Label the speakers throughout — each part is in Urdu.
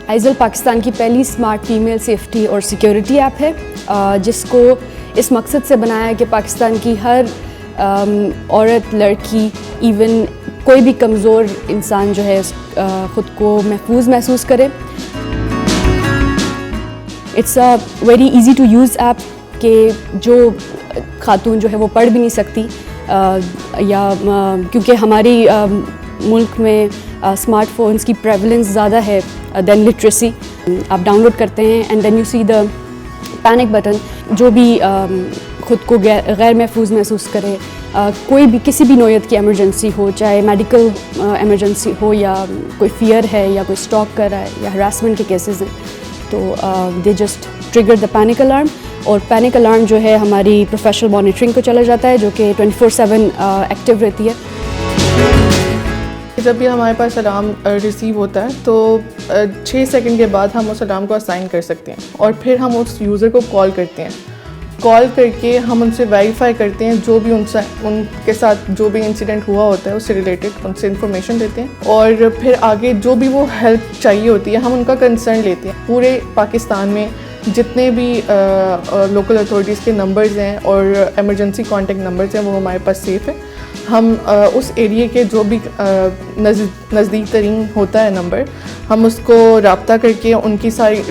Speaker 1: آئزل پاکستان کی پہلی اسمارٹ فیمیل سیفٹی اور سیکیورٹی ایپ ہے جس کو اس مقصد سے بنایا ہے کہ پاکستان کی ہر عورت، لڑکی، ایون کوئی بھی کمزور انسان جو ہے خود کو محفوظ محسوس کرے. It's a very easy to use app کہ جو خاتون جو ہے وہ پڑھ بھی نہیں سکتی یا کیونکہ ہماری ملک میں اسمارٹ فونس کی پریولنس زیادہ ہے دین لٹریسی. آپ ڈاؤن لوڈ کرتے ہیں and then you see the panic button. جو بھی خود کو غیر محفوظ محسوس کرے، کوئی بھی کسی بھی نوعیت کی ایمرجنسی ہو، چاہے میڈیکل ایمرجنسی ہو یا کوئی فیئر ہے یا کوئی اسٹاک کر رہا ہے یا ہراسمنٹ کے کیسز ہیں، تو they just trigger the panic alarm. اور پینک الارم جو ہے ہماری پروفیشنل مانیٹرنگ کو چلا جاتا ہے جو کہ 24/7 ایکٹیو رہتی ہے.
Speaker 2: جب بھی ہمارے پاس الارم ریسیو ہوتا ہے تو 6 سیکنڈ کے بعد ہم اس الارم کو اسائن کر سکتے ہیں اور پھر ہم اس یوزر کو کال کرتے ہیں. کال کر کے ہم ان سے ویریفائی کرتے ہیں جو بھی ان کے ساتھ جو بھی انسیڈنٹ ہوا ہوتا ہے اس سے ریلیٹڈ ان سے انفارمیشن دیتے ہیں اور پھر آگے جو بھی وہ ہیلپ چاہیے ہوتی ہے ہم ان کا کنسرن لیتے ہیں. پورے پاکستان میں جتنے بھی لوکل اتھارٹیز کے نمبرز ہیں اور ایمرجنسی کانٹیکٹ نمبرز ہیں وہ ہمارے پاس سیف ہے. ہم اس ایریے کے جو بھی نزدیک ترین ہوتا ہے نمبر، ہم اس کو رابطہ کر کے ان کی ساری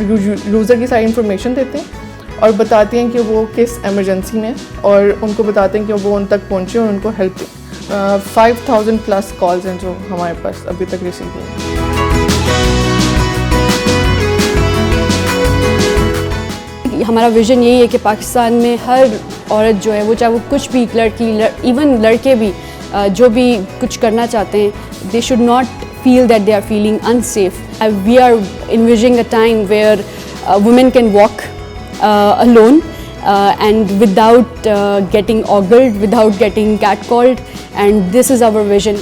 Speaker 2: یوزر کی ساری انفارمیشن دیتے ہیں اور بتاتے ہیں کہ وہ کس ایمرجنسی میں اور ان کو بتاتے ہیں کہ وہ ان تک پہنچے اور ان کو ہیلپ دیں. 5000+ کالز ہیں جو ہمارے پاس ابھی تک ریسیو ہوئی.
Speaker 1: ہمارا ویژن یہی ہے کہ پاکستان میں ہر عورت جو ہے وہ چاہے وہ کچھ بھی، لڑکی ایون لڑکے بھی جو بھی کچھ کرنا چاہتے ہیں، they should not feel that they are feeling unsafe. We are envisioning a time where women can walk alone and without getting ogled, without getting catcalled, and this is our vision.